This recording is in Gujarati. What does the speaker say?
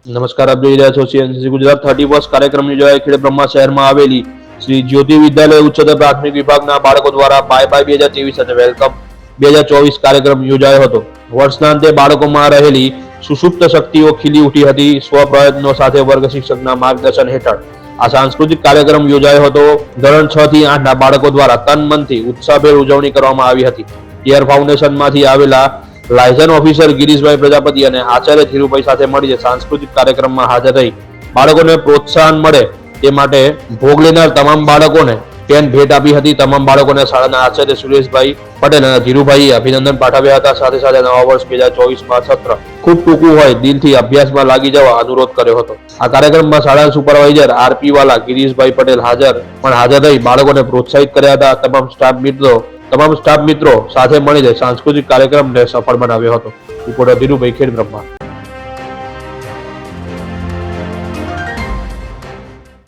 નમસ્કાર, આપ જોઈ રહ્યા છો સીએનસીસી ગુજરાત 31 કાર્યક્રમ યોજાયો ખેડબ્રહ્મા શહેરમાં આવેલી શ્રી જ્યોતિ વિદ્યાલય ઉચ્ચતર પ્રાથમિક વિભાગના બાળકો દ્વારા બાય બાય 2023 અને વેલકમ 2024 કાર્યક્રમ યોજાયો હતો. વર્ષના અંતે બાળકોમાં રહેલી સુષુપ્ત શક્તિઓ ખીલી ઉઠી હતી. સ્વપ્રયત્નો સાથે વર્ગ શિક્ષકના માર્ગદર્શન હેઠળ આ સાંસ્કૃતિક કાર્યક્રમ યોજાયો હતો. ધોરણ 6 થી 8 ના બાળકો દ્વારા તન મનથી ઉત્સાહભેર ઉજવણી કરવામાં આવી હતી. ટીઆર ફાઉન્ડેશનમાંથી આવેલા લાયસન્સ ઓફિસર ગિરીશભાઈ પ્રજાપતિ અને આચાર્ય ધીરુભાઈ સાથે મળીને સાંસ્કૃતિક કાર્યક્રમમાં હાજર રહી બાળકોને પ્રોત્સાહન મળે તે માટે ભોગ લેનાર તમામ બાળકોને પેન ભેટ આપી હતી. તમામ બાળકોને શાળાના આચાર્ય સુરેશભાઈ પટેલ અને ધીરુભાઈએ અભિનંદન પાઠવ્યા હતા. સાથે સાથે નવા વર્ષ 2024માં સત્ર ખૂબ ટૂંકું હોય, દિલથી અભ્યાસમાં લાગી જવા અનુરોધ કર્યો હતો. આ કાર્યક્રમમાં શાળા સુપરવાઇઝર આરપી વાલા ગિરીશભાઈ પટેલ હાજર રહી બાળકોને પ્રોત્સાહિત કર્યા હતા. તમામ સ્ટાફ મિત્રો સાથે મળીને સાંસ્કૃતિક કાર્યક્રમને સફળ બનાવ્યો હતો. રિપોર્ટર ધીરુભાઈ, ખેડબ્રહ્મા.